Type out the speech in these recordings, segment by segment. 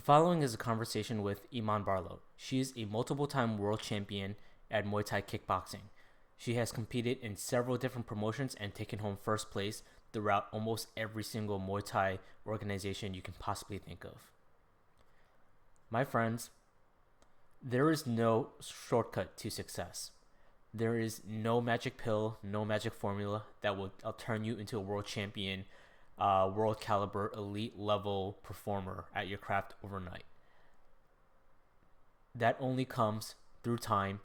The following is a conversation with Iman Barlow. She is a multiple-time world champion at Muay Thai kickboxing. She has competed in several different promotions and taken home first place throughout almost every single Muay Thai organization you can possibly think of. My friends, there is no shortcut to success. There is no magic pill, no magic formula that will turn you into a world champion, world caliber, elite level performer at your craft overnight. That only comes through time,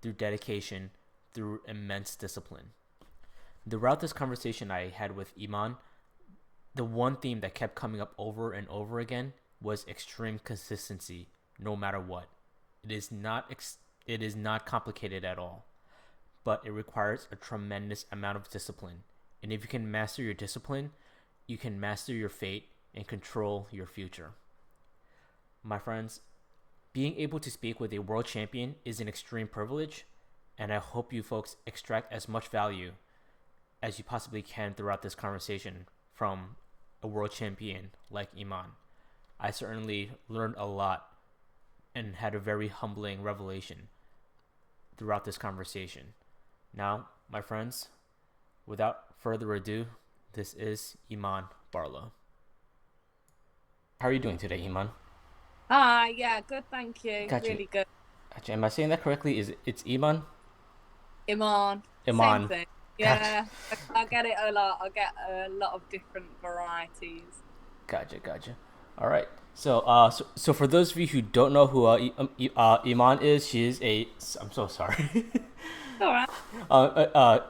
through dedication, through immense discipline. Throughout this conversation I had with Iman, the one theme that kept coming up over and over again was extreme consistency, no matter what. It is not complicated at all, but it requires a tremendous amount of discipline. And if you can master your discipline, you can master your fate and control your future. My friends, being able to speak with a world champion is an extreme privilege, and I hope you folks extract as much value as you possibly can throughout this conversation from a world champion like Iman. I certainly learned a lot and had a very humbling revelation throughout this conversation. Now, my friends, without further ado, this is Iman Barlow. How are you doing today, Iman? Hi, yeah, good, thank you. Gotcha. Really good. Gotcha. Am I saying that correctly? It's Iman? Iman, same Iman. thing. Gotcha. Yeah, I get it a lot. I get a lot of different varieties. Gotcha. All right. So for those of you who don't know who Iman is, she is a. I'm so sorry. All right.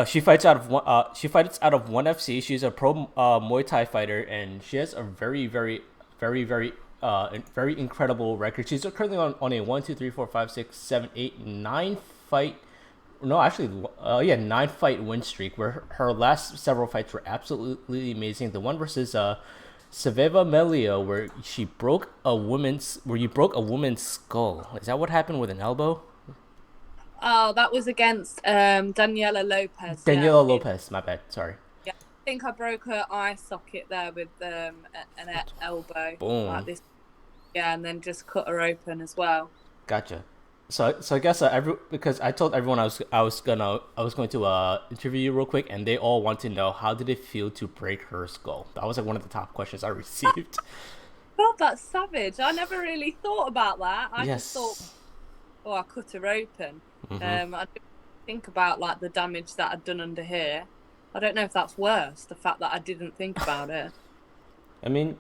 She fights out of one FC. She's a pro Muay Thai fighter, and she has a very incredible record. She's currently on a 1, 2, 3, 4, 5, 6, 7, 8, 9 fight. No, actually, yeah, 9 fight win streak. Where her last several fights were absolutely amazing. The one versus Saveva Melio, where you broke a woman's skull. Is that what happened with an elbow? Oh, that was against Daniela Lopez. Yeah, Daniela Lopez, my bad. Sorry. yeah. I think I broke her eye socket there with an elbow like Boom. this. Yeah, and then just cut her open as well. Gotcha. So I guess because I told everyone I was going to interview you real quick, and they all want to know how did it feel to break her skull. That was like one of the top questions I received. God, that's savage. I never really thought about that. I just thought, Yes. oh, I cut her open. Mm-hmm. I didn't think about like the damage that I'd done under here. I don't know if that's worse, the fact that I didn't think about it. I mean,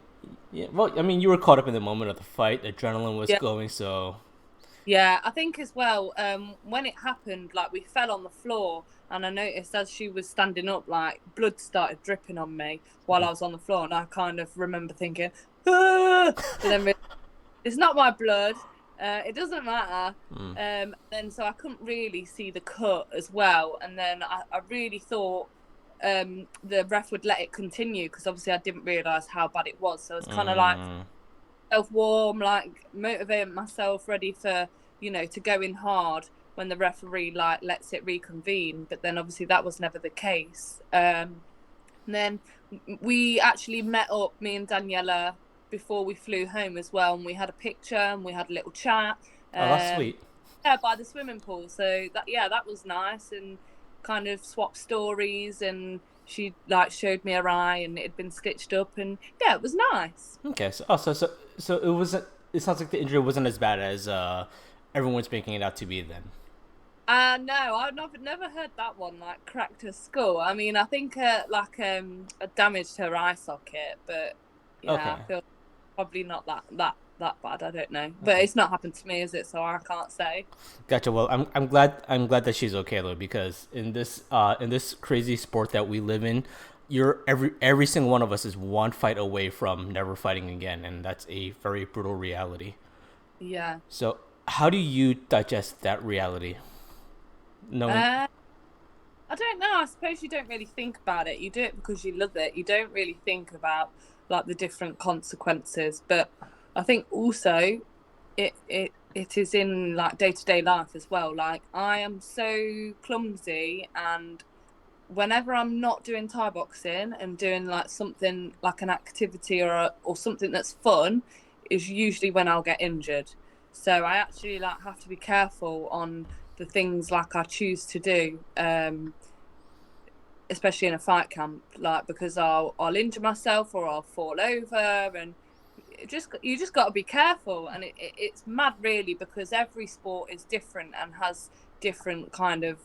yeah. Well, I mean, you were caught up in the moment of the fight. Adrenaline was Yeah. going, so. Yeah, I think as well, when it happened, like we fell on the floor and I noticed as she was standing up, like blood started dripping on me while I was on the floor. And I kind of remember thinking, ah! But then it's not my blood. It doesn't matter. Mm. Then so I couldn't really see the cut as well. And then I really thought the ref would let it continue because obviously I didn't realise how bad it was. So it's kind of like Mm. self warm, like motivating myself, ready for to go in hard when the referee like lets it reconvene. But then obviously that was never the case. And then we actually met up, me and Daniela, before we flew home as well, and we had a picture and we had a little chat. Oh, that's Um, sweet. yeah, by the swimming pool. So that was nice, and kind of swapped stories, and she like showed me her eye and it had been stitched up, and yeah, it was nice. Okay. So it wasn't. It sounds like the injury wasn't as bad as everyone's making it out to be. Then. No, I've never heard that one, like cracked her skull. I mean, I think it damaged her eye socket, but yeah, Okay. I feel probably not that bad. I don't know, but Okay. it's not happened to me, is it? So I can't say. Gotcha. Well, I'm glad that she's okay though, because in this crazy sport that we live in, you're every single one of us is one fight away from never fighting again, and that's a very brutal reality. Yeah. So how do you digest that reality? Knowing. Uh, I don't know. I suppose you don't really think about it. You do it because you love it. You don't really think about like the different consequences. But I think also it is in like day-to-day life as well. Like I am so clumsy, and whenever I'm not doing Thai boxing and doing like something like an activity or something that's fun, is usually when I'll get injured. So I actually like have to be careful on the things like I choose to do, especially in a fight camp, like because I'll injure myself or I'll fall over, and you just got to be careful. And it's mad really, because every sport is different and has different kind of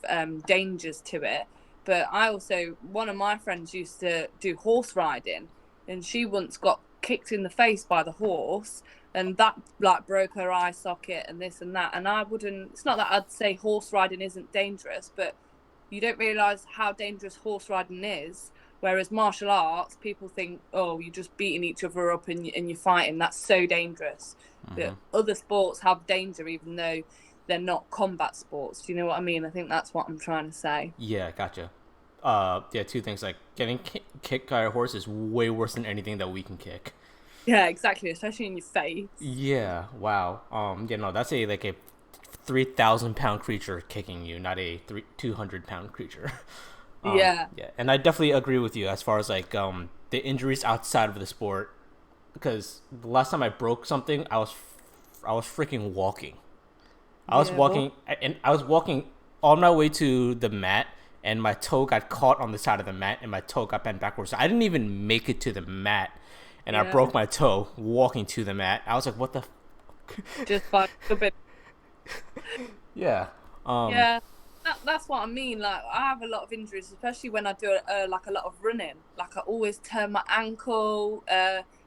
dangers to it. But I also, one of my friends used to do horse riding, and she once got kicked in the face by the horse, and that like broke her eye socket and this and that. And I wouldn't, it's not that I'd say horse riding isn't dangerous, but you don't realize how dangerous horse riding is. Whereas martial arts, people think, oh, you're just beating each other up and you're fighting. That's so dangerous. But other sports have danger, even though they're not combat sports. Do you know what I mean? I think that's what I'm trying to say. Yeah, gotcha. Yeah, two things. Like getting kicked by a horse is way worse than anything that we can kick. Yeah, exactly. Especially in your face. Yeah. Wow. Yeah. No, that's a 3,000 pound creature kicking you, not a 200 pound creature. Yeah. Yeah, and I definitely agree with you as far as like the injuries outside of the sport. Because the last time I broke something, I was freaking walking. I was Yeah, walking, and I was walking on my way to the mat, and my toe got caught on the side of the mat, and my toe got bent backwards. So I didn't even make it to the mat, and I yeah. broke my toe walking to the mat. I was like, "What the?" Just by a bit. Yeah. Yeah. That's what I mean. Like, I have a lot of injuries, especially when I do like a lot of running. Like, I always turn my ankle.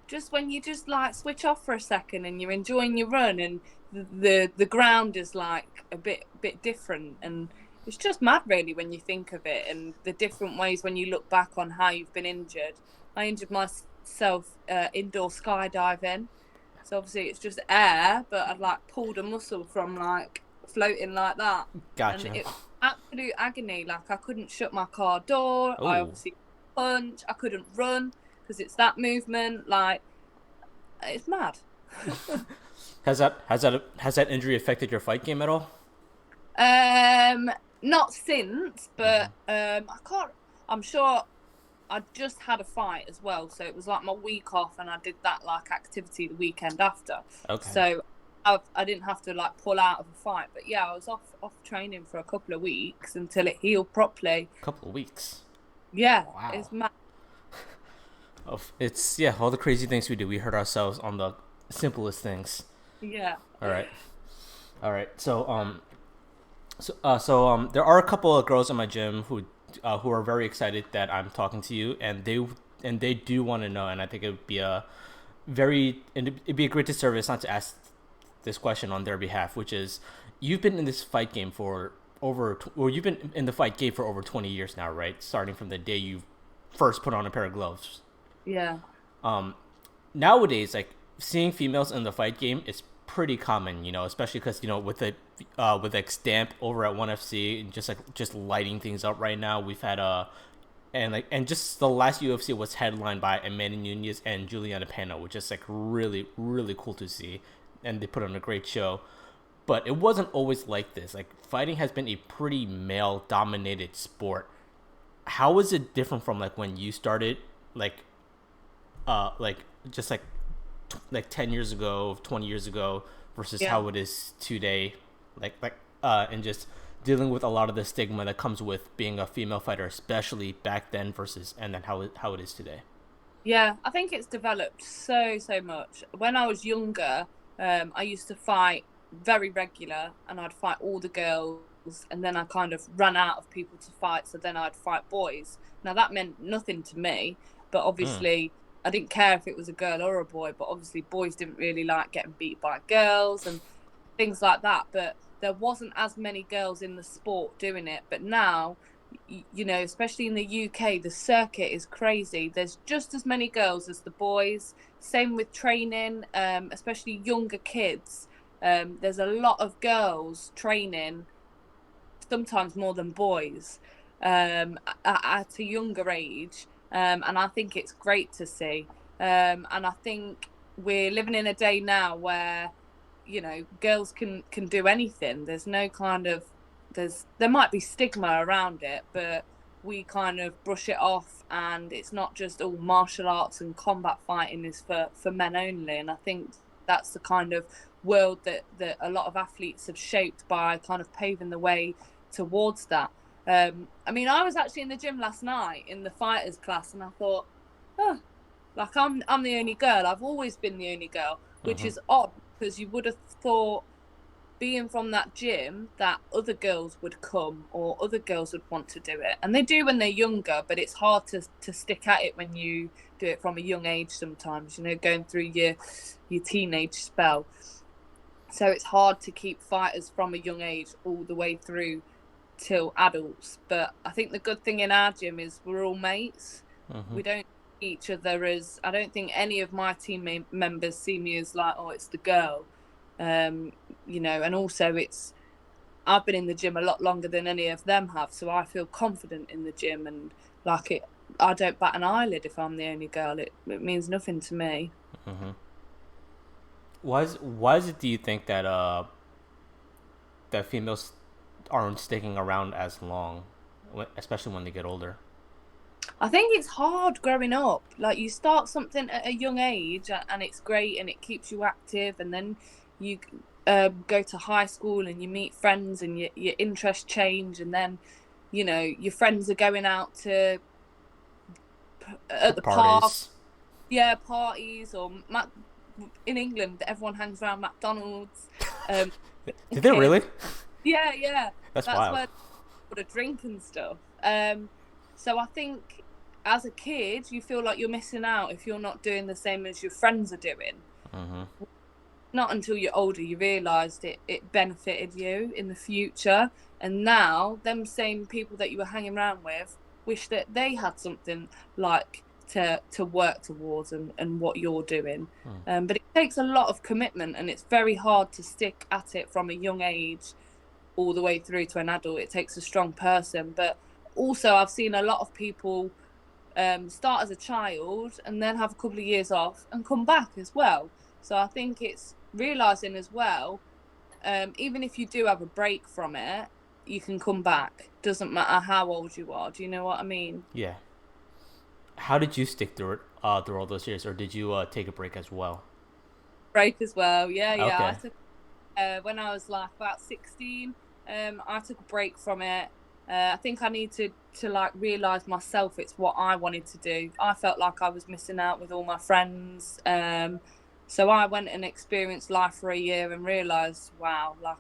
Just when you just like switch off for a second and you're enjoying your run, and the ground is like a bit different, and it's just mad really when you think of it, and the different ways when you look back on how you've been injured. I injured myself indoor skydiving, so obviously it's just air, but I'd like pulled a muscle from like floating like that, and Gotcha. it was absolute agony. Like, I couldn't shut my car door. I Oh, obviously punch. I couldn't run because it's that movement. Like, it's mad. has that injury affected your fight game at all? Um, Not since, but I can't. I'm sure I just had a fight as well, so it was like my week off, and I did that like activity the weekend after. Okay. So I didn't have to like pull out of a fight, but yeah, I was off training for a couple of weeks until it healed properly. Couple of weeks. Yeah, Wow. it's mad. It's yeah, all the crazy things we do. We hurt ourselves on the simplest things. Yeah, All right. All right. So there are a couple of girls in my gym who are very excited that I'm talking to you, and they do want to know, and I think it would be it'd be a great disservice not to ask this question on their behalf, which is, you've been in this fight game for you've been in the fight game for over 20 years now, right? Starting from the day you first put on a pair of gloves. yeah, Nowadays, like, seeing females in the fight game is pretty common, especially because with like Stamp over at 1FC, and just lighting things up right now. We've had and just the last UFC was headlined by Amanda Nunes and Juliana Pena, which is like really really cool to see, and they put on a great show. But it wasn't always like this. Like, fighting has been a pretty male dominated sport. How is it different from like when you started, like like just like 10 years ago, 20 years ago, versus yeah. how it is today, and just dealing with a lot of the stigma that comes with being a female fighter, especially back then versus and then how it is today. Yeah, I think it's developed so much. When I was younger, I used to fight very regular, and I'd fight all the girls, and then I kind of ran out of people to fight, so then I'd fight boys. Now that meant nothing to me, but Mm. obviously I didn't care if it was a girl or a boy, but obviously boys didn't really like getting beat by girls and things like that. But there wasn't as many girls in the sport doing it. But now, especially in the UK, the circuit is crazy. There's just as many girls as the boys. Same with training, especially younger kids. There's a lot of girls training, sometimes more than boys, at a younger age. And I think it's great to see. And I think we're living in a day now where, girls can do anything. There's no kind of there might be stigma around it, but we kind of brush it off, and it's not just all martial arts and combat fighting is for men only. And I think that's the kind of world that a lot of athletes have shaped by kind of paving the way towards that. I mean, I was actually in the gym last night in the fighters class, and I thought, oh, like I'm the only girl. I've always been the only girl, which is odd because you would have thought, being from that gym, that other girls would come or other girls would want to do it. And they do when they're younger, but it's hard to stick at it when you do it from a young age sometimes, going through your teenage spell. So it's hard to keep fighters from a young age all the way through till adults. But I think the good thing in our gym is we're all mates. We don't see each other as, I don't think any of my team members see me as like, oh, it's the girl. And also I've been in the gym a lot longer than any of them have, so I feel confident in the gym, and I don't bat an eyelid if I'm the only girl. It means nothing to me. Why is it, do you think that that females aren't sticking around as long, especially when they get older? I think it's hard growing up. Like, you start something at a young age and it's great and it keeps you active, and then you go to high school and you meet friends and your interests change, and then your friends are going out to at the park, parties, or in England everyone hangs around McDonald's. Did they really? Yeah. That's wild. Where they put a drink and stuff. So I think as a kid you feel like you're missing out if you're not doing the same as your friends are doing. Not until you're older you realised it benefited you in the future, and now them same people that you were hanging around with wish that they had something like to work towards and what you're doing. But it takes a lot of commitment, and it's very hard to stick at it from a young age all the way through to an adult. It takes a strong person. But also I've seen a lot of people start as a child and then have a couple of years off and come back as well. So I think it's realising as well, even if you do have a break from it, you can come back. Doesn't matter how old you are. Do you know what I mean? Yeah. How did you stick through it through all those years, or did you take a break as well? Break as well, yeah. Okay. I took, when I was like about 16, I took a break from it. I think I need to like realise myself it's what I wanted to do. I felt like I was missing out with all my friends. So I went and experienced life for a year and realised, wow, like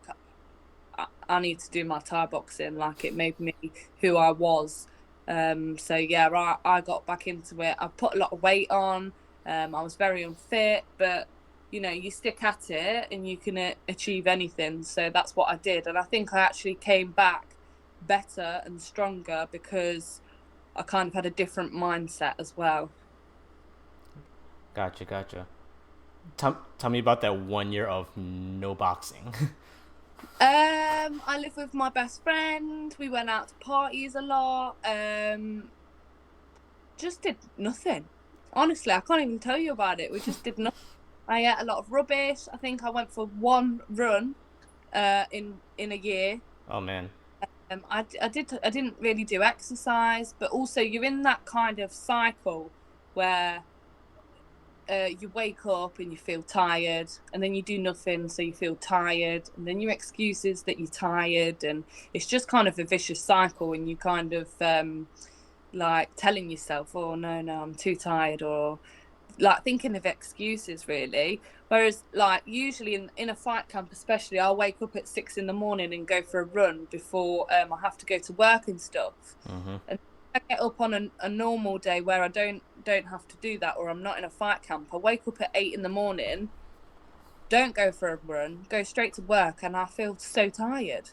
I need to do my Thai boxing. Like, it made me who I was. So yeah, I got back into it. I put a lot of weight on. I was very unfit, but you stick at it and you can achieve anything. So that's what I did. And I think I actually came back better and stronger because I kind of had a different mindset as well. Gotcha. Tell me about that 1 year of no boxing. I lived with my best friend. We went out to parties a lot. Just did nothing. Honestly, I can't even tell you about it. We just did nothing. I ate a lot of rubbish. I think I went for one run in a year. Oh man. I didn't really do exercise, but also you're in that kind of cycle where you wake up and you feel tired, and then you do nothing, so you feel tired, and then your excuse is that you're tired, and it's just kind of a vicious cycle, and you kind of like telling yourself, oh no, I'm too tired, or like thinking of excuses really. Whereas like usually in a fight camp especially, I'll wake up at 6 a.m. and go for a run before I have to go to work and stuff. And I get up on a normal day where I don't have to do that, or I'm not in a fight camp, I wake up at 8 a.m, don't go for a run, go straight to work, and I feel so tired.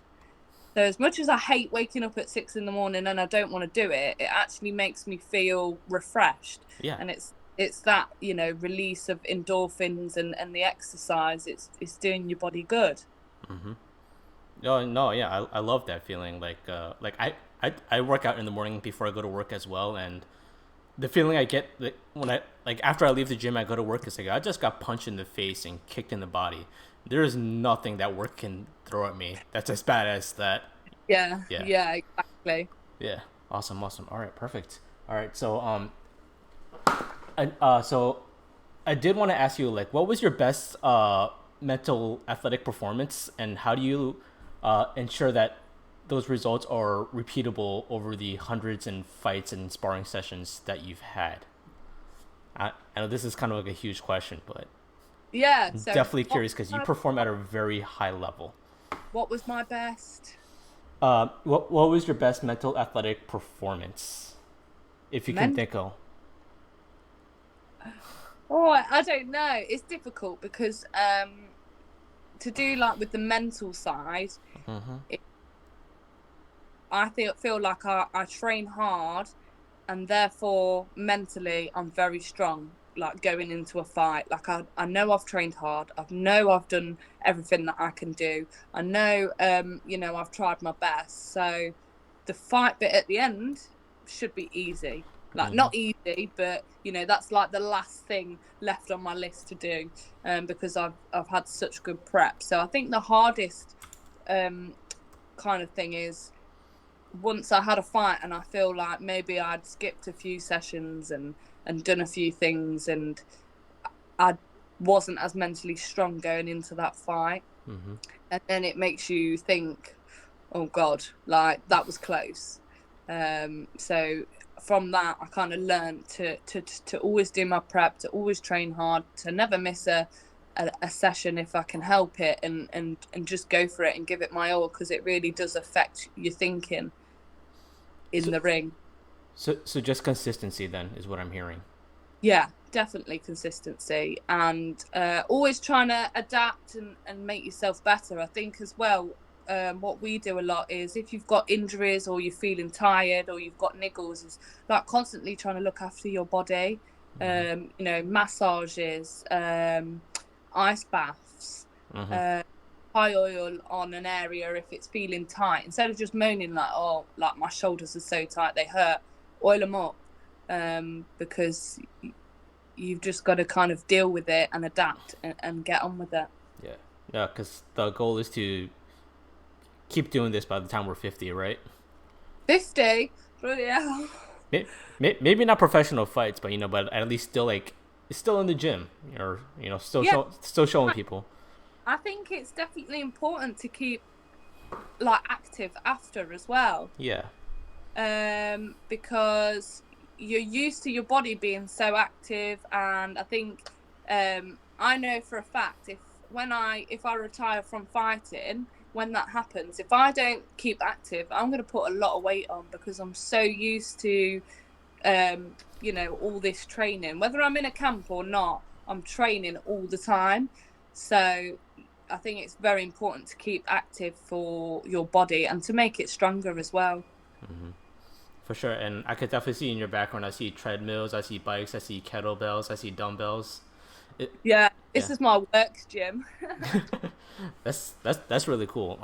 So as much as I hate waking up at 6 a.m. and I don't want to do it, it actually makes me feel refreshed. Yeah. And it's that, release of endorphins and the exercise, it's doing your body good. No, yeah, I love that feeling. Like I work out in the morning before I go to work as well, and the feeling I get when after I leave the gym, I go to work, is like I just got punched in the face and kicked in the body. There is nothing that work can throw at me that's as bad as that. Yeah, exactly. Yeah, awesome. All right, perfect. All right, so so I did want to ask you, like, what was your best mental athletic performance, and how do you ensure that those results are repeatable over the hundreds and fights and sparring sessions that you've had? I know this is kind of like a huge question, but Yeah. I'm So definitely curious because you perform at a very high level. what was my best? What was your best mental athletic performance, if you can Men. think of? Oh, I don't know. It's difficult because to do like with the mental side, Mm-hmm. it, I feel like I train hard, and therefore mentally I'm very strong. Like going into a fight, like I know I've trained hard. I know I've done everything that I can do. I know I've tried my best. So the fight bit at the end should be easy. Like Mm-hmm. not easy, but that's like the last thing left on my list to do, because I've had such good prep. So I think the hardest um kind of thing is once I had a fight and I feel like maybe I'd skipped a few sessions and done a few things, and I wasn't as mentally strong going into that fight, Mm-hmm. and then it makes you think, oh God, like that was close. So from that, I kind of learned to always do my prep, to always train hard, to never miss a session if I can help it, and just go for it and give it my all, because it really does affect your thinking in So, the ring. so just consistency then is what I'm hearing. Yeah, definitely consistency, and always trying to adapt and make yourself better. I think as well, what we do a lot is if you've got injuries or you're feeling tired or you've got niggles, is like constantly trying to look after your body. Mm-hmm. Massages, ice baths, Mm-hmm. uh, high oil on an area if it's feeling tight. Instead of just moaning like, oh, like my shoulders are so tight they hurt, oil them up, because you've just got to kind of deal with it and adapt and get on with it. Yeah, yeah, because the goal is to keep doing this by the time we're 50, right? 50, bloody hell. Maybe not professional fights, but but at least still like it's still in the gym, or Yeah, still showing people. I think it's definitely important to keep like active after as well, Yeah. because you're used to your body being so active, and I think I know for a fact if I retire from fighting, when that happens, if I don't keep active, I'm going to put a lot of weight on, because I'm so used to all this training. Whether I'm in a camp or not, I'm training all the time. So I think it's very important to keep active for your body and to make it stronger as well. Mm-hmm. For sure, and I could definitely see in your background. I see treadmills, I see bikes, I see kettlebells, I see dumbbells. Yeah, this Yeah, is my works gym. that's really cool.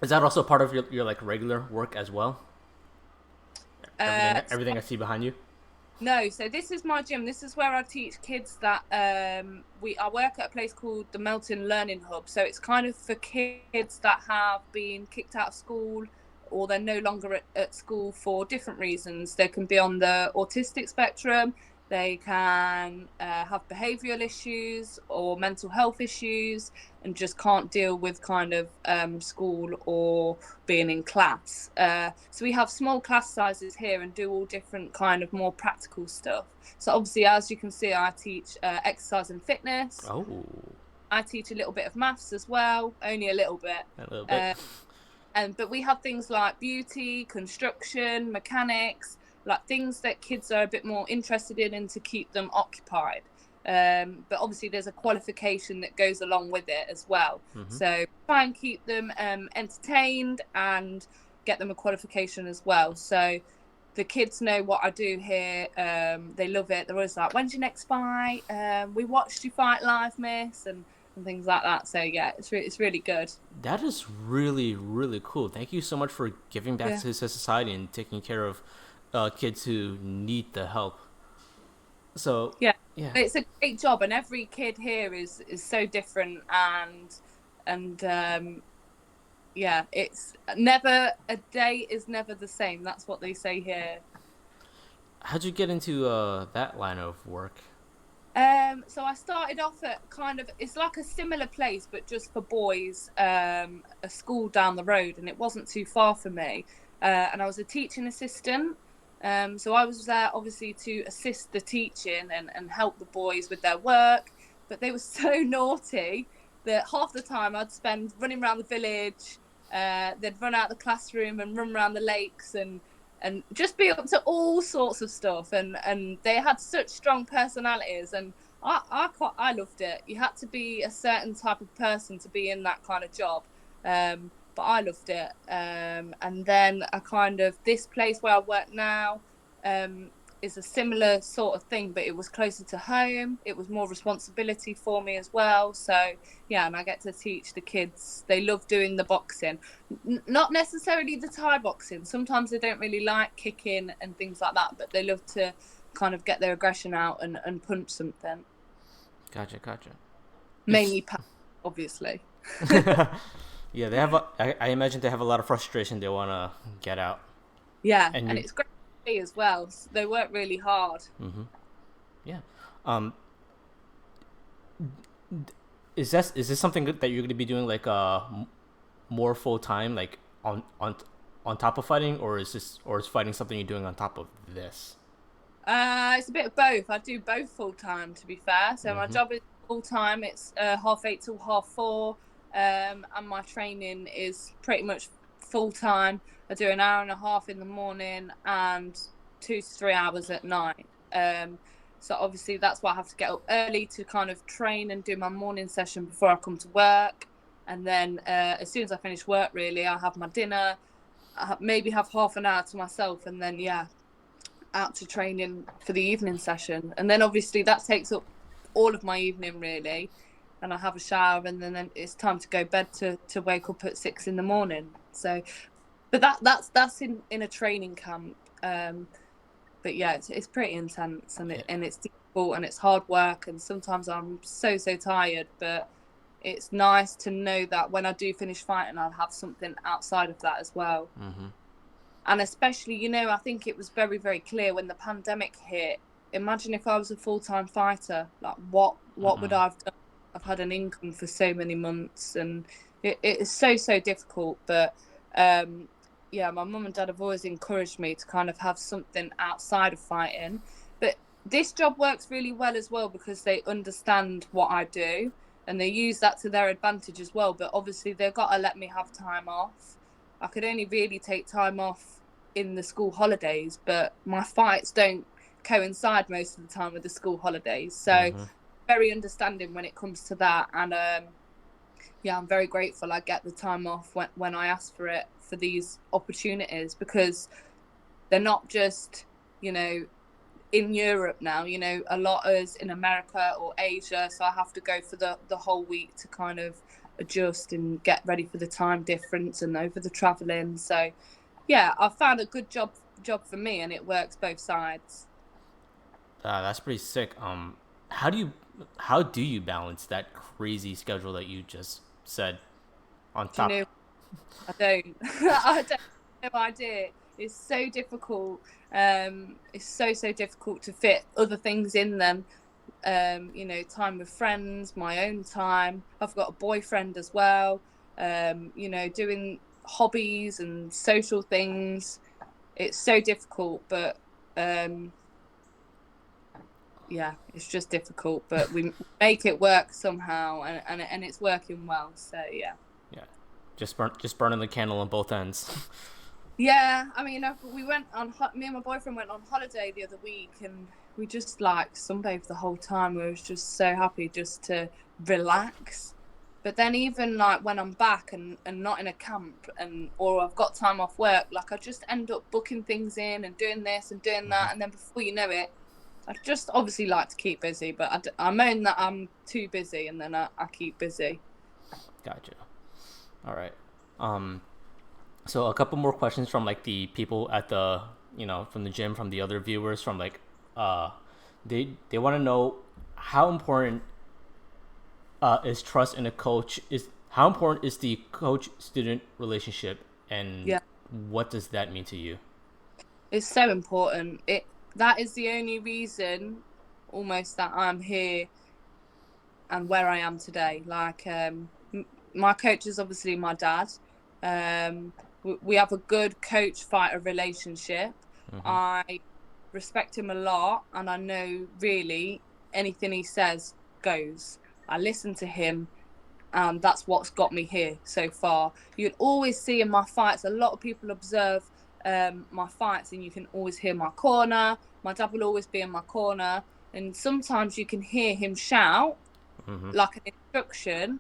Is that also part of your like regular work as well? Everything I see behind you. No, so this is my gym. This is where I teach kids that I work at a place called the Melton Learning Hub. So it's kind of for kids that have been kicked out of school, or they're no longer at school for different reasons. They can be on the autistic spectrum, they can have behavioural issues or mental health issues, and just can't deal with kind of school or being in class. So we have small class sizes here and do all different kind of more practical stuff. So obviously, as you can see, I teach exercise and fitness. Oh, I teach a little bit of maths as well, only a little bit. a little bit. Uh, but we have things like beauty, construction, mechanics, like things that kids are a bit more interested in and to keep them occupied. But obviously there's a qualification that goes along with it as well. Mm-hmm. So try and keep them entertained and get them a qualification as well. So the kids know what I do here. They love it. They're always like, when's your next fight? We watched you fight live, miss, and things like that. So yeah, it's really good. That is really, really cool. Thank you so much for giving back Yeah. to society and taking care of kids who need the help. So, Yeah, yeah, it's a great job, and every kid here is so different, and yeah, it's never a day is never the same. That's what they say here. how'd you get into that line of work? So I started off at kind of, it's like a similar place, but just for boys, a school down the road, and it wasn't too far for me. And I was a teaching assistant. So I was there obviously to assist the teaching and help the boys with their work. But they were so naughty that half the time I'd spend running around the village. They'd run out of the classroom and run around the lakes and just be up to all sorts of stuff. And they had such strong personalities, and I loved it. You had to be a certain type of person to be in that kind of job. But I loved it. And then I kind of, this place where I work now is a similar sort of thing, but it was closer to home. It was more responsibility for me as well. So yeah, and I get to teach the kids. They love doing the boxing, not necessarily the Thai boxing. Sometimes they don't really like kicking and things like that, but they love to kind of get their aggression out and punch something. Gotcha. Mainly, obviously. Yeah, I imagine they have a lot of frustration they want to get out. Yeah, and it's great to see as well. So they work really hard. Mm-hmm. Yeah. Is this something that you're going to be doing like more full time, like on top of fighting, or is fighting something you're doing on top of this? It's a bit of both. I do both full time, to be fair. So my job is full time. It's 8:30 till 4:30. And my training is pretty much full time. I do an hour and a half in the morning and 2 to 3 hours at night. So obviously that's why I have to get up early to kind of train and do my morning session before I come to work. And then as soon as I finish work, really, I have my dinner, maybe have half an hour to myself, and then out to training for the evening session. And then obviously that takes up all of my evening, really. And I have a shower, and then it's time to go bed to wake up at 6 in the morning. So, but that's in a training camp. But yeah, it's pretty intense, and it's difficult, and it's hard work, and sometimes I'm so tired. But it's nice to know that when I do finish fighting, I'll have something outside of that as well. Mm-hmm. And especially, I think it was very, very clear when the pandemic hit. Imagine if I was a full-time fighter, like what would I have done? I've had an income for so many months, and it is so difficult. But my mum and dad have always encouraged me to kind of have something outside of fighting. But this job works really well as well, because they understand what I do and they use that to their advantage as well. But obviously they've got to let me have time off. I could only really take time off in the school holidays, but my fights don't coincide most of the time with the school holidays. So very understanding when it comes to that. And I'm very grateful I get the time off when I ask for it, for these opportunities, because they're not just in Europe now. A lot is in America or Asia, so I have to go for the whole week to kind of adjust and get ready for the time difference and over the traveling. So I found a good job for me, and it works both sides. That's pretty sick. How do you balance that crazy schedule that you just said on top? I don't. I don't have no idea. It's so difficult. It's so difficult to fit other things in them. Time with friends, my own time. I've got a boyfriend as well. Doing hobbies and social things. It's so difficult, but it's just difficult, but we make it work somehow, and it's working well. So just burning the candle on both ends. Yeah, I mean, me and my boyfriend went on holiday the other week, and we just sunbathed the whole time. We was just so happy just to relax. But then even when I'm back and not in a camp, or I've got time off work, I just end up booking things in and doing this and doing that, and then before you know it, I just obviously like to keep busy, but I moan that I'm too busy, and then I keep busy. Gotcha. All right. So a couple more questions from the people at the from the gym, from the other viewers, from they want to know how important is trust in a coach, how important is the coach-student relationship, and what does that mean to you? It's so important. That is the only reason, almost that I'm here and where I am today. Like, my coach is obviously my dad. We have a good coach-fighter relationship. I respect him a lot, and I know really anything he says goes. I listen to him, and that's what's got me here so far. You'd always see in my fights, a lot of people observe my fights, and you can always hear my corner. My dad will always be in my corner, and sometimes you can hear him shout like an instruction,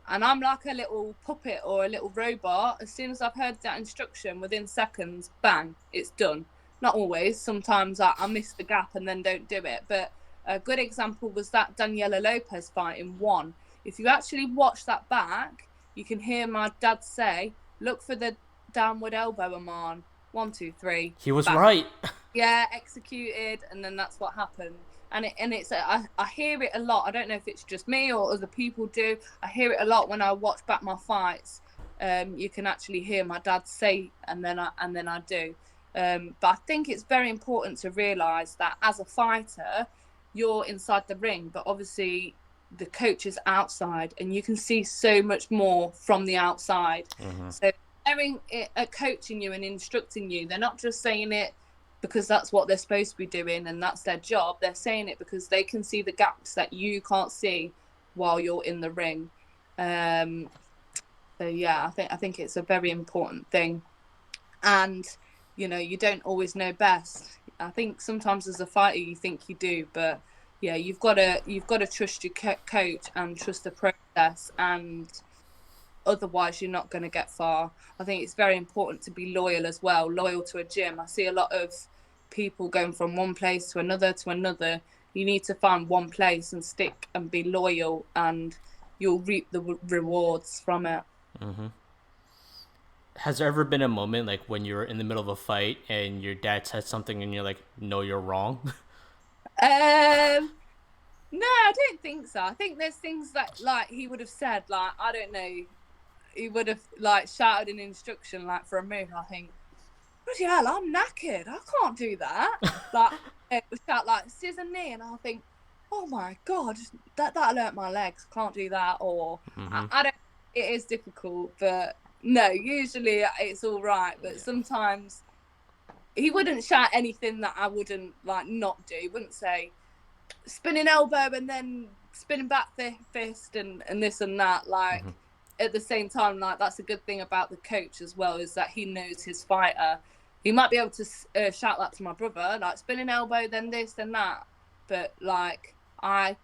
and I'm like a little puppet or a little robot. As soon as I've heard that instruction, within seconds, bang, it's done. Not always. Sometimes I miss the gap and then don't do it. But a good example was that Daniela Lopez fight in one. If you actually watch that back, you can hear my dad say, "Look for the downward elbow, Iman. 1, 2, 3." He was bang. right. Yeah, executed, and then that's what happened. And it's I hear it a lot. I don't know if it's just me or other people do. I hear it a lot when I watch back my fights. You can actually hear my dad say, and then I do. But I think it's very important to realise that as a fighter, you're inside the ring, but obviously the coach is outside, and you can see so much more from the outside. So they're coaching you and instructing you. They're not just saying it because that's what they're supposed to be doing and that's their job. They're saying it because they can see the gaps that you can't see while you're in the ring. So yeah, I think it's a very important thing. And you don't always know best. I think sometimes as a fighter you think you do, but yeah, you've got to trust your coach and trust the process, and otherwise you're not going to get far. I think it's very important to be loyal as well, loyal to a gym. I see a lot of people going from one place to another. You need to find one place and stick and be loyal, and you'll reap the rewards from it. Has there ever been a moment like when you're in the middle of a fight and your dad said something and you're like, "No, you're wrong"? No, I don't think so. I think there's things that like he would have said, like, I don't know, he would have like shouted an instruction like for a move. I think, bloody hell, I'm knackered. I can't do that. Like it would shout like scissor knee, and I'll think, oh my god, that'll hurt my legs. Can't do that. Or I don't. It is difficult, but no, usually it's all right. But sometimes he wouldn't shout anything that I wouldn't like not do. He wouldn't say spinning elbow and then spinning back fist and this and that. Like at the same time, like that's a good thing about the coach as well, is that he knows his fighter. He might be able to shout that to my brother, like spinning elbow, then this, then that. But like I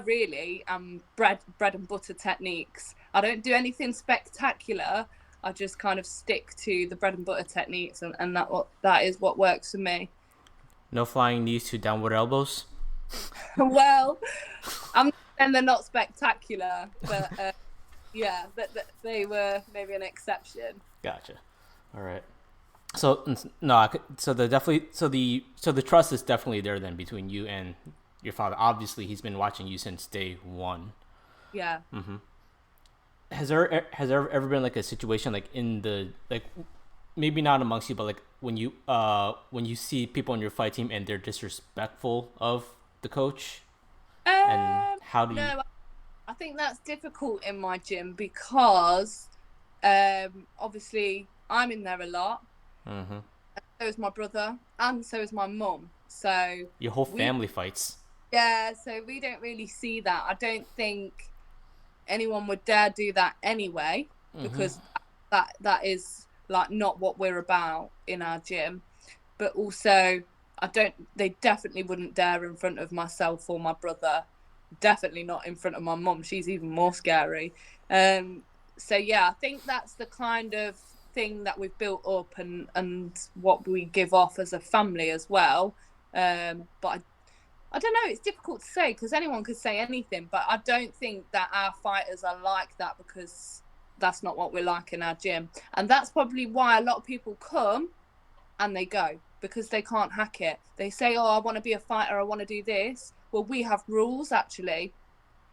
really am bread and butter techniques. I don't do anything spectacular. I just kind of stick to the bread and butter techniques, and that is what works for me. No flying knees to downward elbows? Well, I'm saying they're not spectacular, but yeah, they were maybe an exception. Gotcha. All right. So no, so the trust is definitely there then between you and your father. Obviously, he's been watching you since day one. Yeah. Has there ever been like a situation like in the like maybe not amongst you, but like when you see people on your fight team and they're disrespectful of the coach? And how do you? No, I think that's difficult in my gym because obviously I'm in there a lot. And so is my brother, and so is my mum. So your whole family fights. Yeah, so we don't really see that. I don't think anyone would dare do that anyway, because that is like not what we're about in our gym. But also they definitely wouldn't dare in front of myself or my brother. Definitely not in front of my mum. She's even more scary. So yeah, I think that's the kind of thing that we've built up and what we give off as a family as well. But I don't know, it's difficult to say because anyone could say anything, but I don't think that our fighters are like that, because that's not what we're like in our gym. And that's probably why a lot of people come and they go, because they can't hack it. They say, oh, I want to be a fighter, I want to do this. Well, we have rules, actually.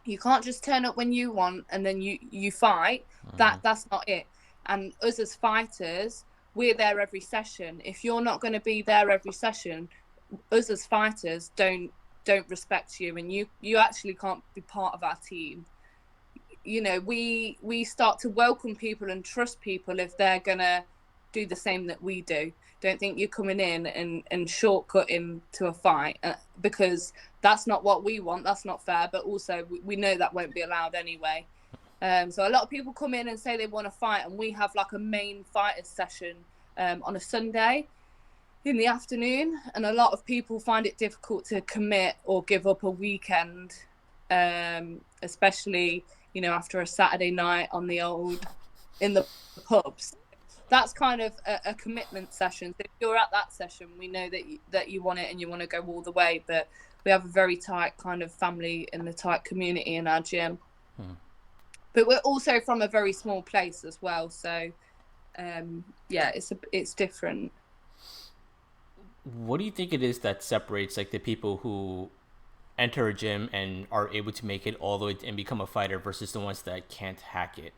You can't just turn up when you want and then you fight. That's not it. And us as fighters, we're there every session. If you're not going to be there every session, us as fighters don't don't respect you, and you actually can't be part of our team. You know, we start to welcome people and trust people if they're gonna do the same that we do. Don't think you're coming in and shortcutting to a fight, because that's not what we want. That's not fair. But also we know that won't be allowed anyway. So a lot of people come in and say they want to fight, and we have like a main fighters session on a Sunday in the afternoon, and a lot of people find it difficult to commit or give up a weekend, especially, you know, after a Saturday night in the pubs. That's kind of a commitment session. So if you're at that session, we know that you want it and you want to go all the way. But we have a very tight kind of family and a tight community in our gym. But we're also from a very small place as well. So, yeah, it's different. What do you think it is that separates like the people who enter a gym and are able to make it all the way and become a fighter versus the ones that can't hack it?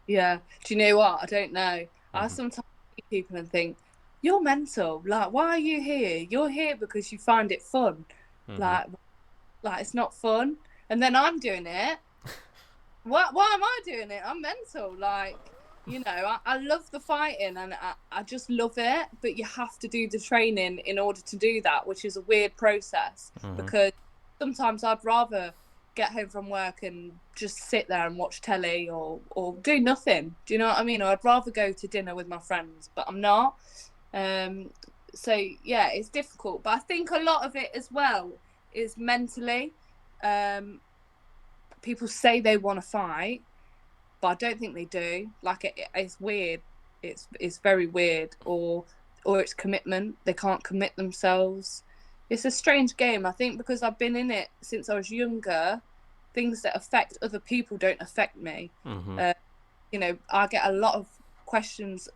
Yeah. Do you know what? I don't know. I sometimes see people and think, you're mental. Like, why are you here? You're here because you find it fun. Like it's not fun. And then I'm doing it. Why am I doing it? I'm mental. Like, you know, I love the fighting and I just love it. But you have to do the training in order to do that, which is a weird process. Because sometimes I'd rather get home from work and just sit there and watch telly or do nothing. Do you know what I mean? Or I'd rather go to dinner with my friends, but I'm not. So yeah, it's difficult. But I think a lot of it as well is mentally. People say they want to fight, but I don't think they do. Like it's weird. It's very weird. Or it's commitment. They can't commit themselves. It's a strange game. I think because I've been in it since I was younger, things that affect other people don't affect me. You know, I get a lot of questions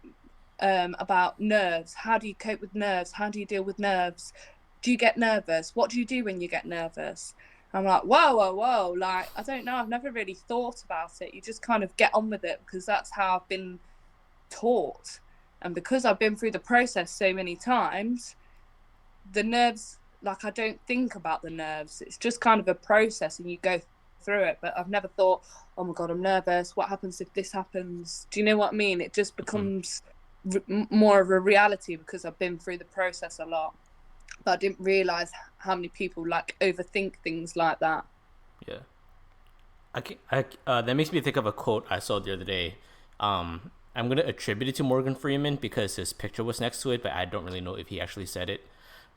about nerves. How do you cope with nerves? How do you deal with nerves? Do you get nervous? What do you do when you get nervous? I'm like, whoa. Like, I don't know. I've never really thought about it. You just kind of get on with it because that's how I've been taught. And because I've been through the process so many times, the nerves, like, I don't think about the nerves. It's just kind of a process and you go through it. But I've never thought, oh my God, I'm nervous. What happens if this happens? Do you know what I mean? It just becomes more of a reality because I've been through the process a lot. But I didn't realize how many people like overthink things like that. Yeah. That makes me think of a quote I saw the other day. I'm going to attribute it to Morgan Freeman because his picture was next to it, but I don't really know if he actually said it.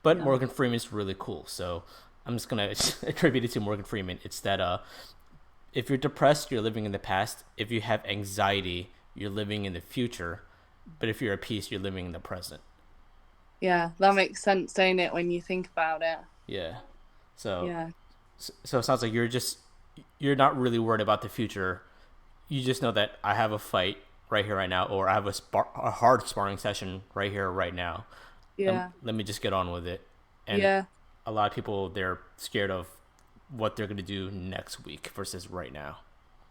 But yeah. Morgan Freeman's really cool, so I'm just going to attribute it to Morgan Freeman. It's that if you're depressed, you're living in the past. If you have anxiety, you're living in the future. But if you're at peace, you're living in the present. Yeah, that makes sense, don't it, when you think about it? Yeah. So it sounds like you're not really worried about the future. You just know that I have a fight right here, right now, or I have a hard sparring session right here, right now. Yeah. Let me just get on with it. And a lot of people, they're scared of what they're going to do next week versus right now.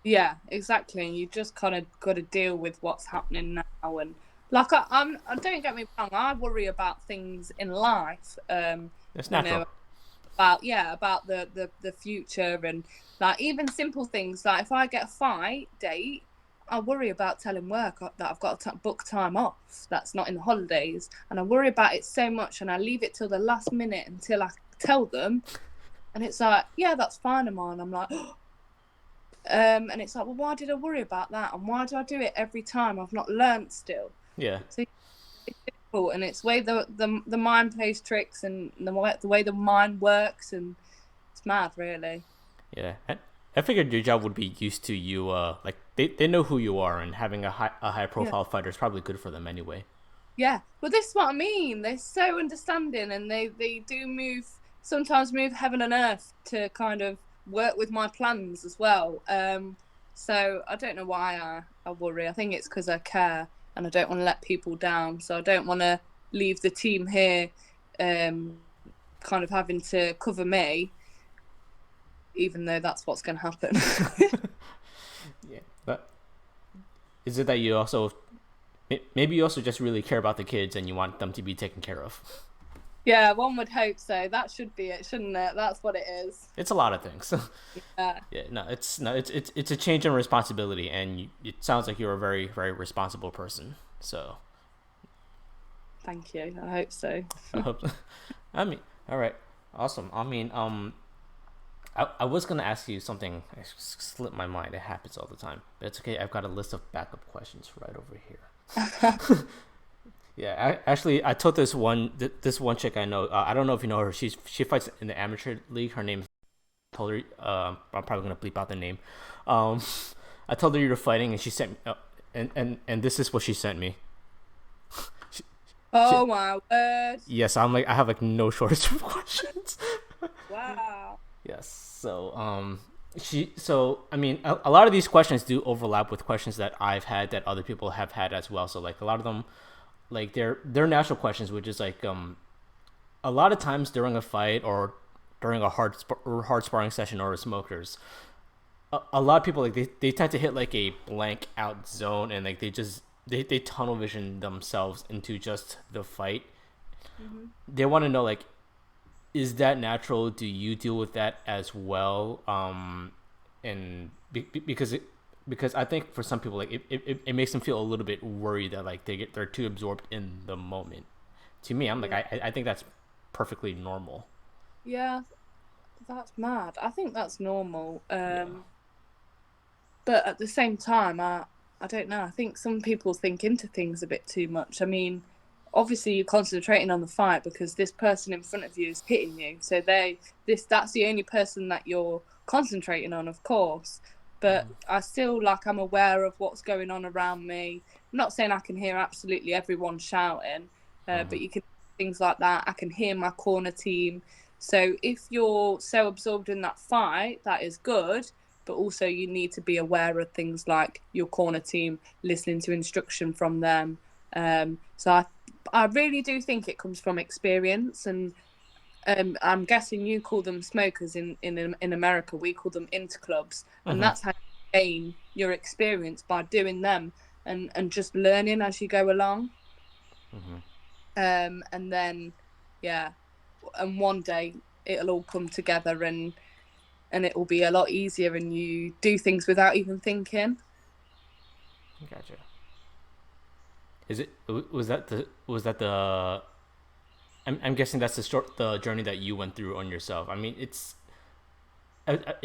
Yeah, exactly. You just kind of got to deal with what's happening now. And like, I don't get me wrong, I worry about things in life. That's natural. You know, about the future and like even simple things. Like if I get a fight date, I worry about telling work that I've got to book time off. That's not in the holidays. And I worry about it so much and I leave it till the last minute until I tell them. And it's like, yeah, that's fine, Iman. I'm like, and it's like, well, why did I worry about that? And why do I do it every time? I've not learned still. Yeah. So it's difficult, and it's the way the mind plays tricks and the way the mind works, and it's mad, really. Yeah. I figured your job would be used to you, like they know who you are, and having a high profile fighter is probably good for them anyway. Yeah, well, this is what I mean. They're so understanding, and they do sometimes move heaven and earth to kind of work with my plans as well. So I don't know why I worry. I think it's because I care and I don't want to let people down. So I don't want to leave the team here kind of having to cover me, even though that's what's going to happen. Yeah. But is it that you also, maybe you also just really care about the kids and you want them to be taken care of? Yeah, one would hope so. That should be it, shouldn't it? That's what it is. It's a lot of things. Yeah. Yeah, no, it's a change in responsibility, and it sounds like you're a very very responsible person. So Thank you. I hope so. I hope. I mean, all right, awesome. I mean, I was gonna ask you something. It slipped my mind. It happens all the time, but it's okay. I've got a list of backup questions right over here. Yeah, actually, I told this one chick I know. I don't know if you know her. She fights in the amateur league. Her name. Told her. I'm probably gonna bleep out the name. Um, I told her you were fighting, and she sent me. And this is what she sent me. She, Oh my word. yes, I'm like I have like no shortage of questions. Wow. Yes. So I mean a lot of these questions do overlap with questions that I've had that other people have had as well. So like a lot of them, like they're natural questions, which is like a lot of times during a fight or during a hard sparring session or a smokers, a lot of people like they tend to hit like a blank out zone, and like they tunnel vision themselves into just the fight. Hmm. They want to know like, is that natural? Do you deal with that as well? And because I think for some people like it makes them feel a little bit worried that like they're too absorbed in the moment. To me, I'm like Yeah. I think that's perfectly normal. Yeah, that's mad. I think that's normal. Yeah. But at the same time, I don't know. I think some people think into things a bit too much. I mean, obviously you're concentrating on the fight because this person in front of you is hitting you. So that's the only person that you're concentrating on, of course. But I still like I'm aware of what's going on around me. I'm not saying I can hear absolutely everyone shouting, Mm-hmm. but you can things like that. I can hear my corner team. So if you're so absorbed in that fight, that is good, but also you need to be aware of things like your corner team, listening to instruction from them. So I really do think it comes from experience, and I'm guessing you call them smokers in America. We call them interclubs, and Mm-hmm. that's how you gain your experience by doing them and just learning as you go along. Mm-hmm. And then, yeah, and one day it'll all come together and it will be a lot easier, and you do things without even thinking. Gotcha. Is it was that the I'm guessing that's the journey that you went through on yourself. I mean, it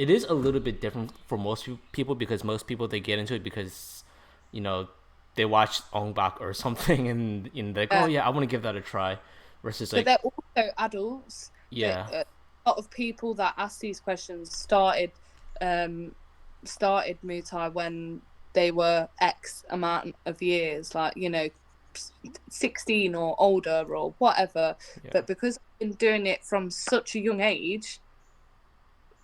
is a little bit different for most people because most people they get into it because you know they watch Ong Bak or something and like, oh Yeah. yeah, I want to give that a try versus But like, they're also adults. That yeah. a lot of people that ask these questions um, started Muay Thai when they were X amount of years, like 16 or older or whatever. Yeah. But because I've been doing it from such a young age,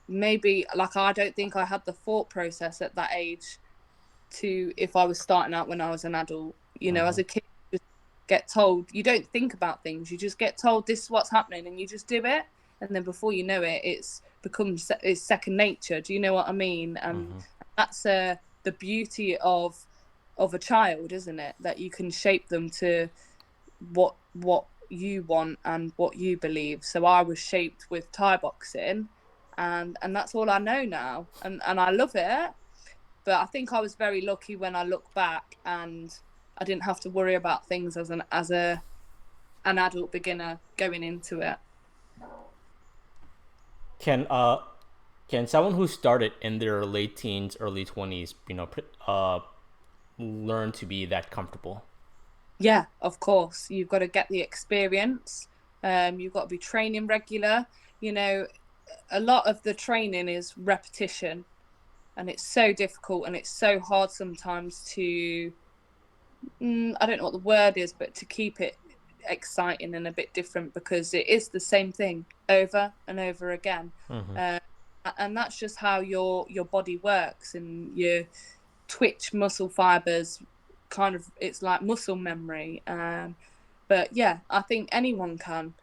maybe like I don't think I had the thought process at that age to if I was starting out when I was an adult. Mm-hmm. As a kid, you just get told you don't think about things. You just get told this is what's happening, and you just do it. And then before you know it, it's second nature. Do you know what I mean? And Mm-hmm. that's the beauty of a child, isn't it? That you can shape them to what you want and what you believe. So I was shaped with Thai boxing, and that's all I know now, and I love it. But I think I was very lucky when I look back, and I didn't have to worry about things as an adult beginner going into it. Can can someone who started in their late teens, early 20s, learn to be that comfortable? Yeah, of course. You've got to get the experience. You've got to be training regular. You know, a lot of the training is repetition, and it's so difficult and it's so hard sometimes to I don't know what the word is, but to keep it exciting and a bit different because it is the same thing over and over again. Mm-hmm. Uh, and that's just how your body works, and your twitch muscle fibers kind of it's like muscle memory. But yeah, I think anyone can.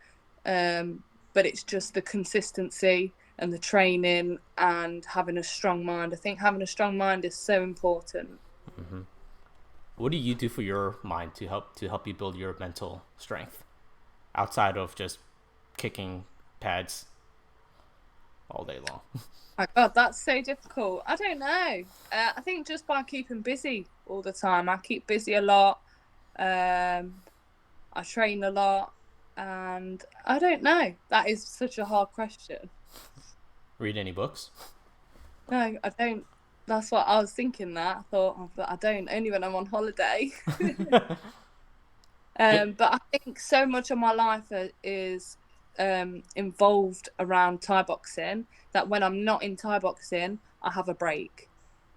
But it's just the consistency and the training and having a strong mind. I think having a strong mind is so important. Mm-hmm. What do you do for your mind to help you build your mental strength outside of just kicking pads all day long. My God, that's so difficult. I don't know. I think just by keeping busy all the time. I keep busy a lot. I train a lot, and I don't know. That is such a hard question. Read any books? No, I don't. That's what I was thinking. That I thought, oh, but I don't. Only when I'm on holiday. But I think so much of my life is involved around Thai boxing that when I'm not in Thai boxing, I have a break.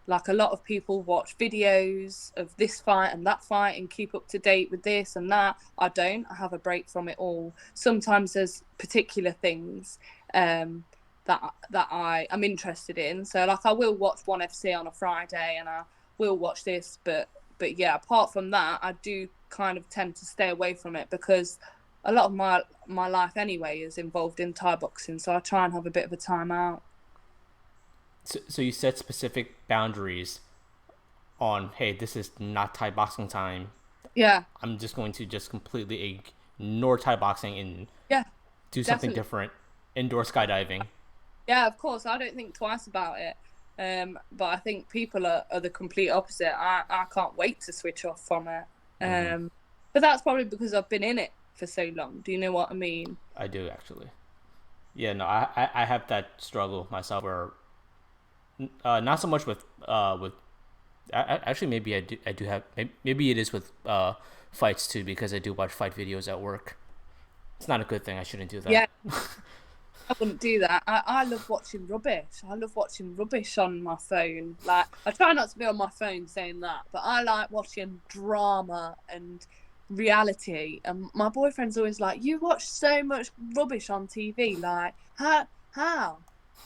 Like a lot of people watch videos of this fight and that fight and keep up to date with this and that. I don't. I have a break from it all. Sometimes there's particular things that I am interested in. So like I will watch ONE FC on a Friday and I will watch this, but yeah, apart from that, I do kind of tend to stay away from it because a lot of my life anyway is involved in Thai boxing, so I try and have a bit of a time out. So you set specific boundaries on, hey, this is not Thai boxing time. Yeah. I'm just going to just completely ignore Thai boxing and do something different. Indoor skydiving. Yeah, of course. I don't think twice about it. But I think people are the complete opposite. I can't wait to switch off from it. But that's probably because I've been in it for so long. Do you know what I mean? I do, actually. Yeah, no, I have that struggle myself where not so much with actually maybe I do have maybe it is with fights too, because I do watch fight videos at work. It's not a good thing. I shouldn't do that. Yeah. I wouldn't do that. I love watching rubbish. I love watching rubbish on my phone. Like, I try not to be on my phone saying that, but I like watching drama and reality. And my boyfriend's always like, you watch so much rubbish on TV. Like, how?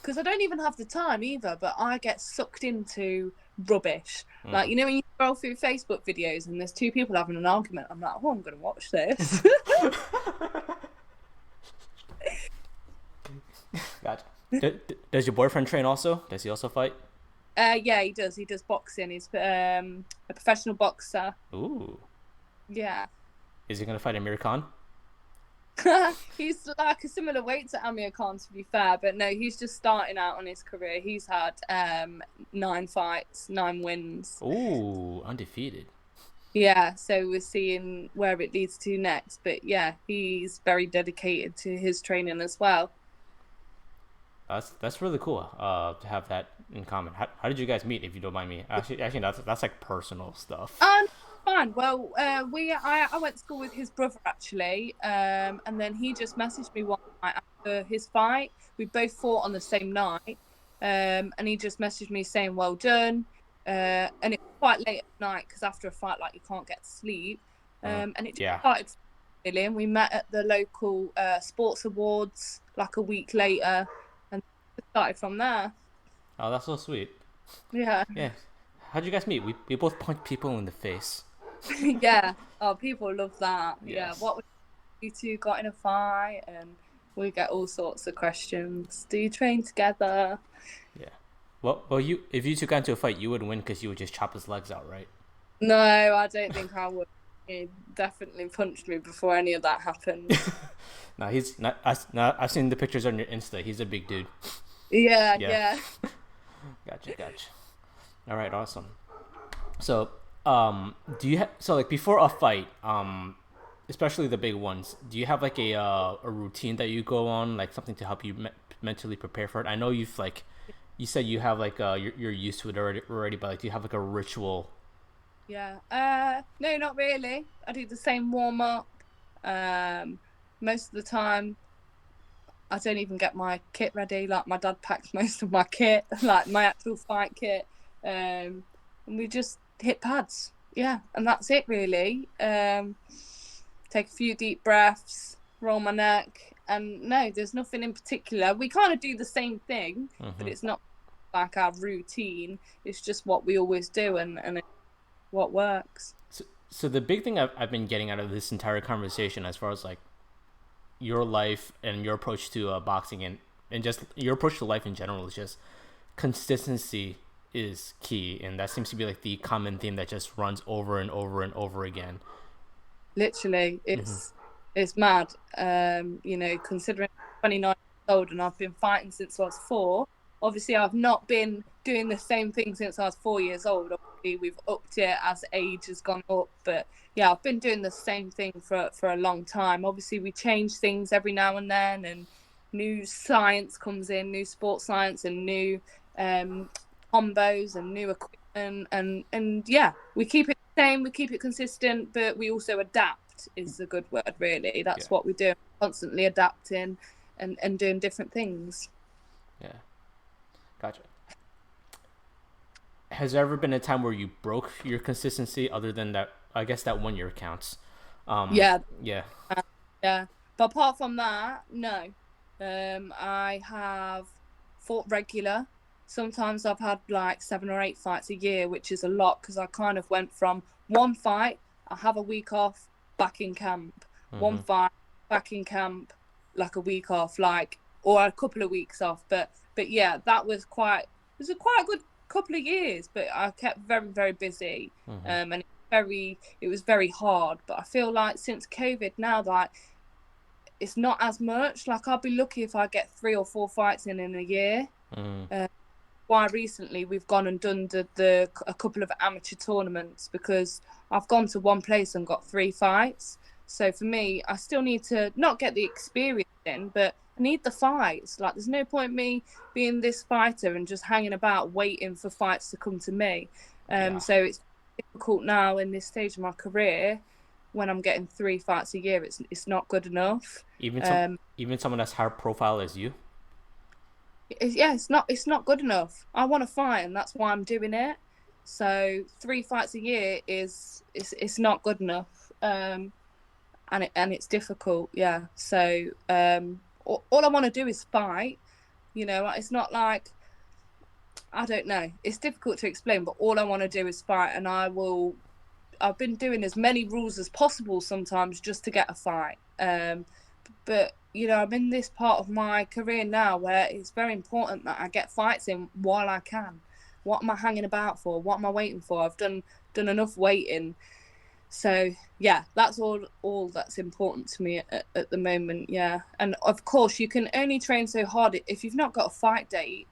Because I don't even have the time either, but I get sucked into rubbish. Like, you know, when you scroll through Facebook videos and there's two people having an argument, I'm like, oh, I'm going to watch this. Gotcha. Does your boyfriend train also? Does he also fight? Yeah, he does. He does boxing. He's a professional boxer. Ooh. Yeah. Is he gonna fight Amir Khan? He's like a similar weight to Amir Khan, to be fair, but no, he's just starting out on his career. He's had 9 fights, 9 wins. Ooh, undefeated. Yeah, so we're seeing where it leads to next. But yeah, he's very dedicated to his training as well. That's really cool to have that in common. How did you guys meet, if you don't mind me? Actually, that's like personal stuff. Fine. Well, I went to school with his brother actually, and then he just messaged me one night after his fight. We both fought on the same night, and he just messaged me saying well done, and it was quite late at night because after a fight like you can't get to sleep, and it just started. And we met at the local sports awards like a week later. Started from there. Oh, that's so sweet. Yeah. How'd you guys meet? We both punch people in the face. Yeah. Oh, people love that. Yes. Yeah. What you two got in a fight? And we get all sorts of questions. Do you train together? Yeah. Well, if you two got into a fight, you would win because you would just chop his legs out, right? No, I don't think I would. He definitely punched me before any of that happened. No, he's not. I've seen the pictures on your Insta. He's a big dude. Yeah. Gotcha. All right, awesome. So, do you like before a fight, especially the big ones, do you have like a routine that you go on, like something to help you mentally prepare for it? I know you said you have like you're used to it already, but like, do you have like a ritual? Yeah. No, not really. I do the same warm up. Most of the time, I don't even get my kit ready. Like, my dad packs most of my kit, like my actual fight kit. And we just hit pads. Yeah, and that's it really. Take a few deep breaths, roll my neck. And no, there's nothing in particular. We kind of do the same thing, but it's not like our routine. It's just what we always do and it's what works. So the big thing I've been getting out of this entire conversation, as far as like your life and your approach to boxing and just your approach to life in general, is just consistency is key, and that seems to be like the common theme that just runs over and over and over again. Literally, it's It's mad. Considering I'm 29 years old and I've been fighting since I was 4. Obviously, I've not been doing the same thing since I was 4 years old. Obviously, we've upped it as age has gone up. But yeah, I've been doing the same thing for a long time. Obviously, we change things every now and then, and new science comes in, new sports science, and new combos and new equipment, and yeah, we keep it the same, we keep it consistent, but we also adapt is a good word, really. Yeah. That's what we do, constantly adapting and doing different things. Yeah. Gotcha. Has there ever been a time where you broke your consistency other than that? I guess that 1 year counts. Yeah, Yeah. yeah. But apart from that, no. I have fought regular. Sometimes I've had like 7 or 8 fights a year, which is a lot because I kind of went from one fight, I have a week off, back in camp. One fight, back in camp, like a week off, or a couple of weeks off. But yeah, it was a quite good couple of years. But I kept very, very busy, and it was very hard. But I feel like since COVID now, like, it's not as much. Like, I'll be lucky if I get 3 or 4 fights in a year. Why recently we've gone and done a couple of amateur tournaments, because I've gone to one place and got 3 fights. So for me, I still need to not get the experience in, but I need the fights. Like, there's no point me being this fighter and just hanging about waiting for fights to come to me. So it's difficult now in this stage of my career. When I'm getting 3 fights a year, it's not good enough. Even someone as high profile as you. It's not good enough. I want to fight, and that's why I'm doing it. So 3 fights a year it's not good enough, and it's difficult. Yeah. So all I want to do is fight. It's not like, I don't know. It's difficult to explain, but all I want to do is fight, and I've been doing as many rules as possible sometimes just to get a fight. But I'm in this part of my career now where it's very important that I get fights in while I can. What am I hanging about for? What am I waiting for? I've done enough waiting. So yeah, that's all that's important to me at the moment. Yeah, and of course you can only train so hard if you've not got a fight date.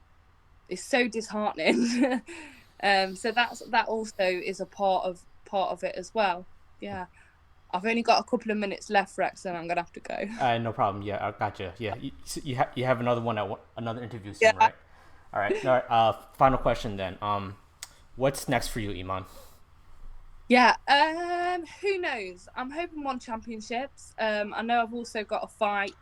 It's so disheartening. So that also is a part of it as well. Yeah. I've only got a couple of minutes left, Rex, and I'm gonna have to go. No problem. Yeah, I gotcha. Yeah, you have another one another interview soon, Yeah. right? All right. All right. Final question then. What's next for you, Iman? Yeah. Who knows? I'm hoping one championships. I know I've also got a fight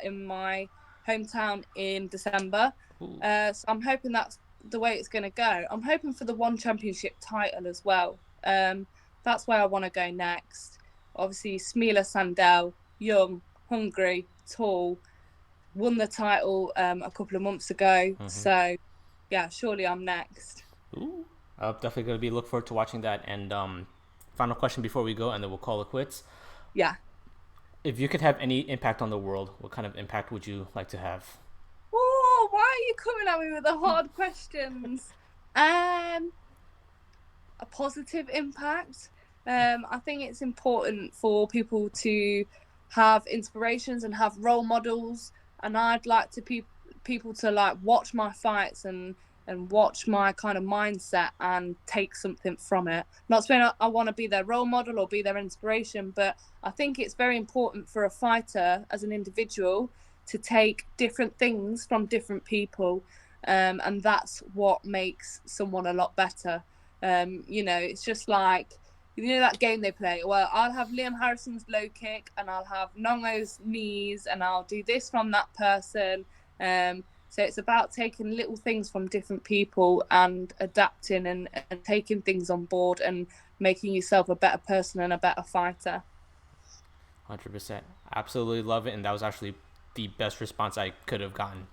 in my hometown in December. So I'm hoping that's the way it's gonna go. I'm hoping for the one championship title as well. That's where I want to go next. Obviously, Smila Sandel, young, hungry, tall, won the title a couple of months ago. So, yeah, surely I'm next. Ooh. I'm definitely going to be look forward to watching that. And final question before we go, and then we'll call it quits. Yeah. If you could have any impact on the world, what kind of impact would you like to have? Oh, why are you coming at me with the hard questions? A positive impact. I think it's important for people to have inspirations and have role models, and I'd like to people to like watch my fights and watch my kind of mindset and take something from it. Not saying I want to be their role model or be their inspiration, but I think it's very important for a fighter as an individual to take different things from different people, and that's what makes someone a lot better. It's just like, that game they play. Well, I'll have Liam Harrison's low kick, and I'll have Nongo's knees, and I'll do this from that person. So it's about taking little things from different people and adapting and taking things on board and making yourself a better person and a better fighter. 100%. Absolutely love it. And that was actually the best response I could have gotten.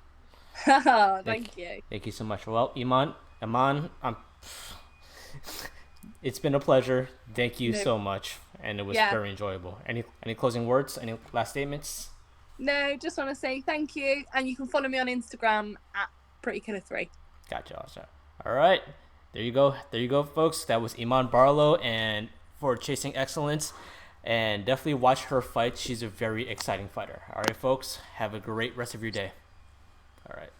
Thank you. Thank you so much. Well, Iman, it's been a pleasure. Thank you so much. And it was very enjoyable. Any closing words? Any last statements? No, just want to say thank you. And you can follow me on Instagram at PrettyKiller3. Gotcha. Awesome. All right. There you go. There you go, folks. That was Iman Barlow. And for Chasing Excellence, And definitely watch her fight. She's a very exciting fighter. All right, folks. Have a great rest of your day. All right.